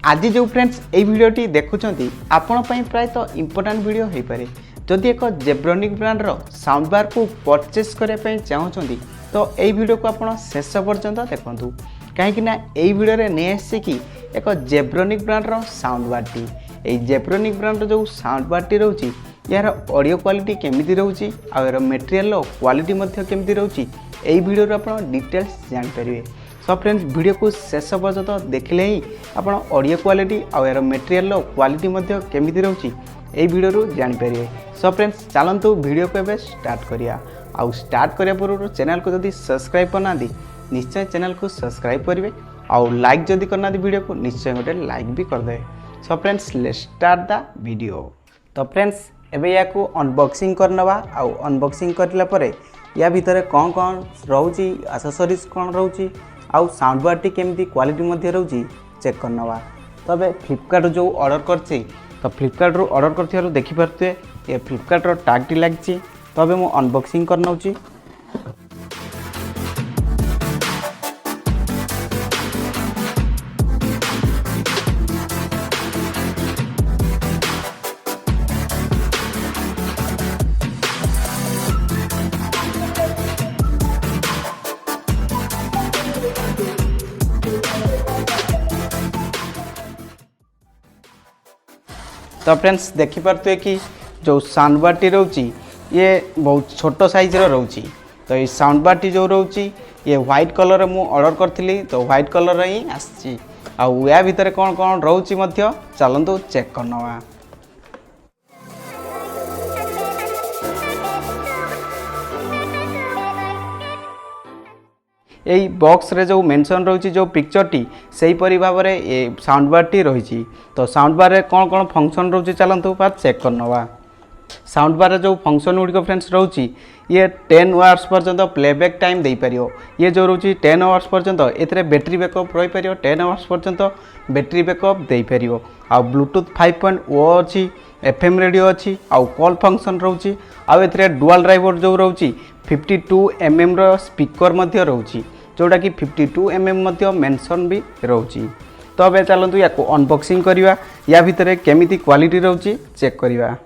आज जो फ्रेंड्स ये वीडियोटी देखुंट आपण प्राय तो इंपोर्टाट वीडियो हो पारे जदि एक जेब्रोनिक ब्रांडर साउंड बार को परचेस करने चाहूँगी तो यही वीडियो को आप शेष पर्यंत देखूँ कहीं यही वीडियो नहीं आसी कि एक जेब्रोनिक ब्रांडर साउंड बारटी ये जेब्रोनिक ब्रांडर जो साउंड बारटी रोचे यार ऑडियो क्वालिटी केमिति रोची आ यार मटेरियल क्वालिटी केमिति रोची यही वीडियो आप डिटेल्स जानीपर। सो फ्रेंड्स वीडियो को शेष पर्यंत देखले ही आप ऑडियो क्वालिटी आ यार मटेरियल क्वालिटी केमिति रोची यही वीडियो जानीपर। सो फ्रेंड्स चलतु वीडियो को एबे स्टार्ट करिया आ स्टार्ट करिया पूर्व चैनल को जदि सब्सक्राइब करना निश्चय चैनल को सब्सक्राइब करेंगे आउ लाइक जदि करना वीडियो को निश्चय गोटे लाइक भी करदे। So friends let's start the video. तो फ्रेंड्स एबे या को अनबॉक्सिंग करनवा आउ अनबॉक्सिंग करला परे या भीतर कौन कौन रोची एक्सेसरीज कौन रोची आउ साउंड बारटी केमिति क्वालिटी मध्ये रोची चेक करनवा। तबे फ्लिपकार्ट जो ऑर्डर करछि तो फ्लिपकार्ट रो ऑर्डर करथियारो देखि परते ये फ्लिपकार्ट रो टैग टी लागछि। तबे मु अनबॉक्सिंग करनौछि। तो फ्रेंड्स देखी पार्थे कि जो साउंड बारटी रोची ये बहुत छोट साइज रोची। तो ये साउंड बारटी जो रोची ये व्हाइट कलर मु ऑर्डर करथिली तो व्हाइट कलर ही आसी आ या भीतर कौन कौन रोची मध्य चलंतु चेक करनवा। यही बॉक्स रे जो मेंशन रही जो पिक्चर टी से परी भाव में ये साउंड बार टी रही। तो साउंड बार रे कौन कौन फंक्शन रोचे चलतु बार चेक करनवा। साउंड बार जो फंक्शन गुड़िक फ्रेंड्स रोची ये 10 आवर्स पर्यंत प्लेबैक टाइम दे पारियो। ये जो रोची 10 आवर्स पर्यंत एथरे बैटरी बैकअप रही पारियो 10 आवर्स पर्यंत बैटरी बैकअप दे पारियो। आ ब्लूटूथ 5.0 अच्छी FM रेडियो अच्छी आउ कॉल फंक्शन रोची आउ एथरे डुअल ड्राइवर जो रोची 52 mm रो स्पीकर मध्य रोची जोटा कि 52 mm मेंशन भी रोची। तो अब चलतु या अनबॉक्सिंग करिवा या भितर केमिति क्वालिटी रोची चेक करिवा।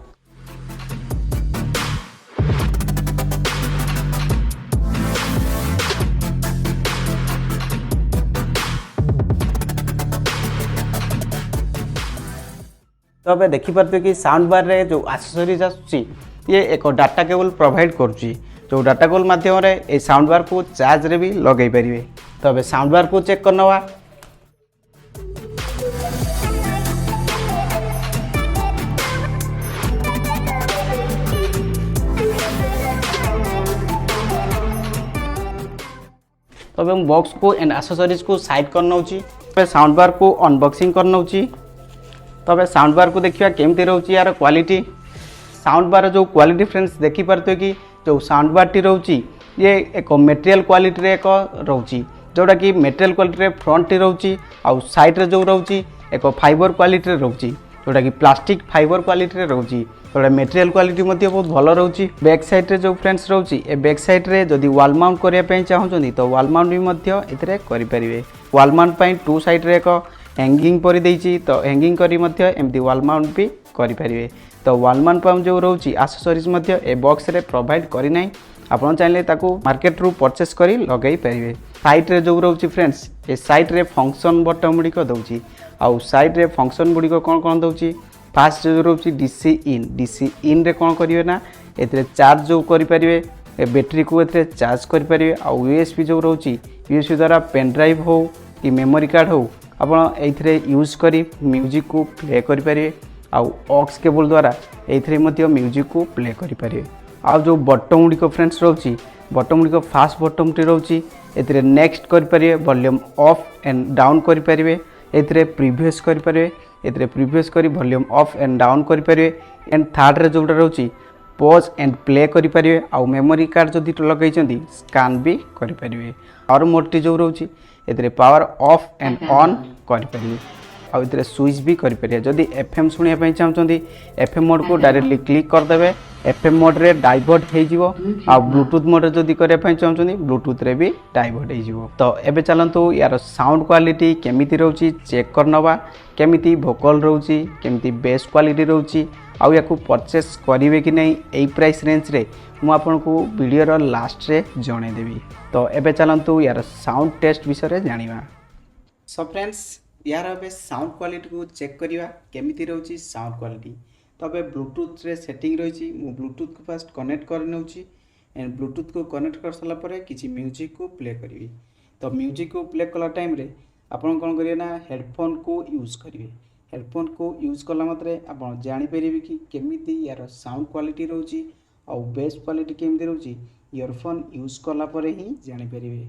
तो अब देखि पारते कि साउंड बार रे जो एक्सेसरीज आछी ये एक डाटा केबल प्रोवाइड करची जो डाटा केबल माध्यम रे ए साउंड बार को चार्ज रे भी लगे परिवे। तो अब साउंड बार को चेक करनवा। तो अब बॉक्स को एंड एक्सेसरीज को साइड करनौची साउंड बार को अनबॉक्सिंग करनौची। तबे साउंड बार को देखिया केमती रोची यार क्वालिटी। साउंड बार जो क्वालिटी फ्रेंड्स देखि पारते कि जो साउंड बार टी रोची ये एक मटेरियल क्वालिटी रे एक रोची जोटा कि मटेरियल क्वालिटी रे फ्रंट टी रोची आउ साइड रे जो रोची एक फाइबर क्वालिटी रे रोची जोटा कि प्लास्टिक फाइबर क्वालिटी रे रोची जोटा मटेरियल क्वालिटी मध्ये बहुत भलो रोची। बैक साइड रे जो फ्रेंड्स रोची ए बैक साइड रे जदी वॉल माउंट करिया पई चाहउछनी तो वॉल माउंट भी मध्ये एतरे करि परिवे। वॉल माउंट पई टू साइड रे एक हैंगिंग परि देइची तो हैंगिंग करी मध्ये एमदी वॉल माउंट भी करि परिवे। तो वॉल माउंट पाम जो रोची एक्सेसरीज मध्ये ए बॉक्स रे प्रोवाइड करि नै आपण चाहिले ताको मार्केट रु परचेस करी लगै परिवे। साइड रे जो रोची फ्रेंड्स ए साइड रे फंक्शन बटन गुडी को दउची आउ साइड रे फंक्शन गुडी को कोन कोन दउची। फास्ट जो रोची डीसी इन रे कोन करिवे ना एतरे चार्ज जो करि परिवे ए बैटरी को एतरे चार्ज करि परिवे आउ यूएसबी जो रोची यूएसबी द्वारा पेन ड्राइव हो कि मेमोरी कार्ड हो आपण एथरे यूज करी म्यूजिक को प्ले करि परिवे आउ ऑक्स केबल द्वारा एथरे मध्ये म्यूजिक को प्ले करि परिवे। आउ जो बटन गुडी को फ्रेंड्स रोची बटन गुडी को फास्ट बटन टी रोची एथरे नेक्स्ट करि परिवे वॉल्यूम ऑफ एंड डाउन करि परिवे एथरे प्रीवियस करि परिवे एथरे प्रीवियस करी वॉल्यूम ऑफ एंड डाउन करि परिवे एंड थर्ड रे जोटा रोची पॉज एंड प्ले करि परिवे आउ मेमोरी कार्ड जदि लगै चंदी स्कैन भी करि परिवे। और मोड टी जो रोची एथरे पावर ऑफ एंड ऑन करि परिवे। आउ इतरे स्विच भी करि परिया जदी एफएम सुनिया पई चाहउछंदी एफएम मोड को डायरेक्टली क्लिक कर देबे एफएम मोड रे डाइवर्ट हे जिवो आ ब्लूटूथ मोड रे जदी करे पई चाहउछंदी ब्लूटूथ रे भी डाइवर्ट हे जिवो तो एबे चलंतु यार साउंड क्वालिटी केमिति रहउची चेक करनवा केमिति वोकल रहउची केमिति बेस क्वालिटी रहउची आउ याकू परचेस करिवे कि नहीं एई प्राइस रेंज रे मु आपनको वीडियो रो लास्ट रे जणे देबी तो एबे चलंतु यार साउंड टेस्ट विषय जानिबा सो फ्रेंड्स यार एबे साउंड क्वालिटी को चेक करिवा केमिति रहउची साउंड क्वालिटी तो एबे ब्लूटूथ रे सेटिंग रहिची मु ब्लूटूथ को फर्स्ट कनेक्ट कर नउची एंड ब्लूटूथ को कनेक्ट कर सला परे किछि म्यूजिक को प्ले करिवि तो म्यूजिक को प्ले कला टाइम रे आपण कोन करिवे ना हेडफोन को यूज करिवे हेडफोन को यूज कला मात्रे आपण जानि परिबे कि केमिति यार साउंड क्वालिटी रहउची और बेस क्वालिटी केमिति रहउची इयरफोन यूज कला परे ही जानि परिबे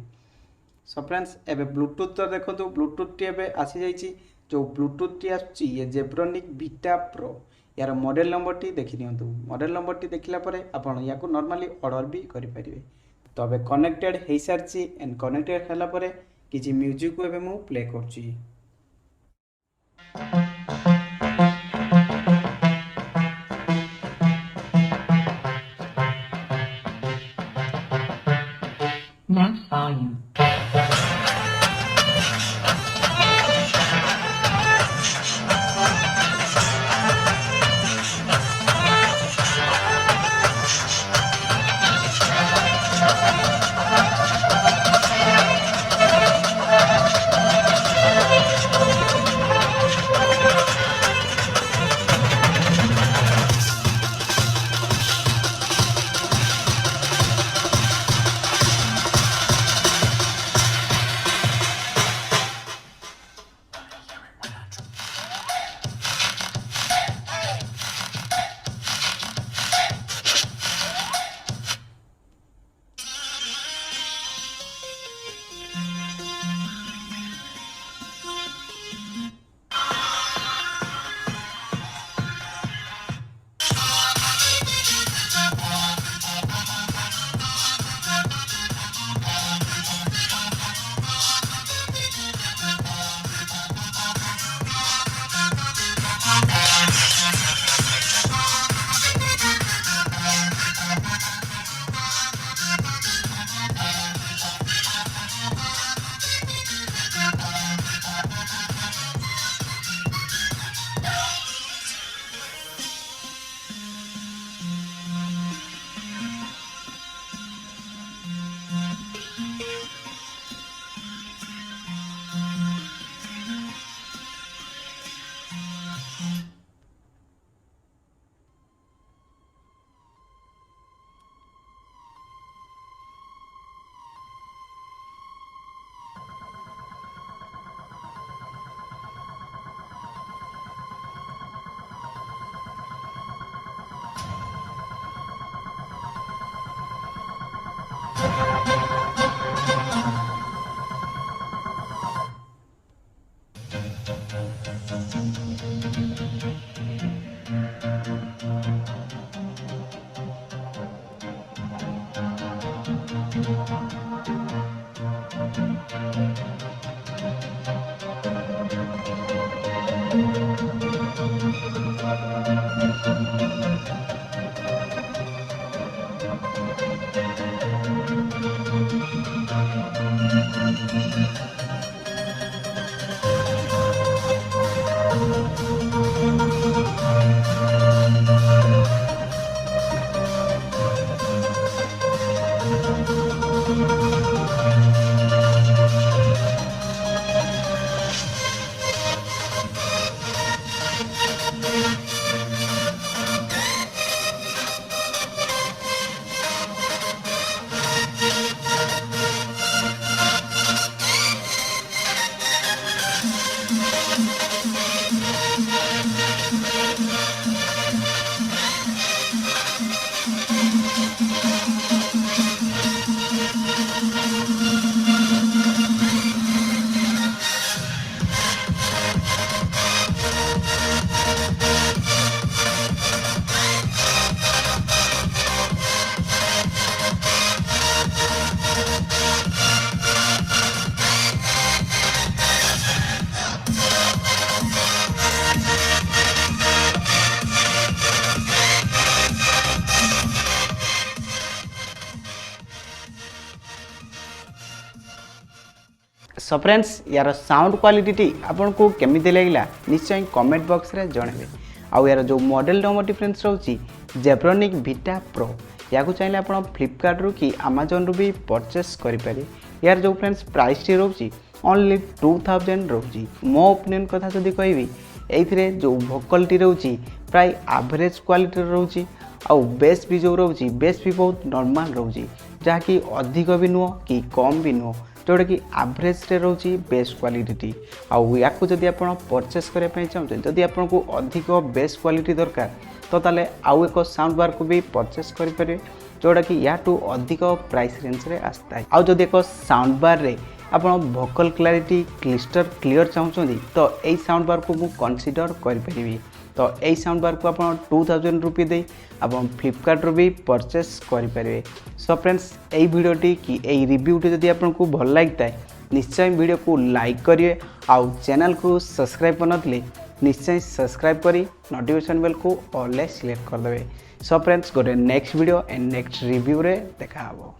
सो फ्रेंड्स एबे ब्लूटूथ तो देखो ब्लूटूथ टी एबे आसी जाइची जो ब्लूटूथ टी आछि ये जेब्रोनिक विटा प्रो यार मॉडल नंबर टी देखि नियंतु मॉडल नंबर टी देखिला परे आपण याको नॉर्मली ऑर्डर भी करि परिबे तो एबे connected hey Sarchi and connected हैला परे किछि म्यूजिक को एबे मु प्ले करची Max volume. सो फ्रेंड्स यार साउंड क्वालिटी आपको केमी लगे निश्चय कमेंट बॉक्स रे जनइबे। आउ यार जो मॉडल नंबर फ्रेंड्स रोची जेब्रोनिक विटा प्रो या चाहिए आप फ्लिपकार्ट रू कि अमेजन रू भी परचेस करें। यार जो फ्रेंड्स प्राइस टी रोची ओनली 2000 रोची। मो ओपिनियन कथा जदि कहबी ये जो भोकलटी रोची प्राय एवरेज क्वालिटी रोची आउ बेस भी जो रोची बेस भी बहुत नॉर्मल रोची जहाँकि अधिक भी नुह कि कम भी नुह जोटा कि एवरेज रे रोची बेस्ट क्वालिटी। आउ या जदि आप परचेस करने चाहते जदि आपको अधिक बेस्ट क्वालिटी दरकार तो ताले आउ एक साउंड बार को भी परचेस करें जोटा कि या टू अधिक प्राइस रेंज रे आसता है। आउ जदि एक साउंड बार रे आप भोकल क्लैरिटी क्लिस्टर क्लियर चाहते तो यही साउंड बार को मुझे कनसीडर करी। तो यही साउंड बार को आप 2000 रुपये दे आप फ्लिपकार्ट रू भी परचेस करें। सो फ्रेंड्स यही वीडियोटी कि यही रिव्यूटी जदि आपको भल लगता है निश्चय वीडियो को लाइक करिए आउ चैनल को सब्सक्राइब करनथले निश्चय सब्सक्राइब करी नोटिफिकेशन बेल को ऑल सिलेक्ट करदे। सो फ्रेंड्स गोटे next video and next review रे देखा हबो।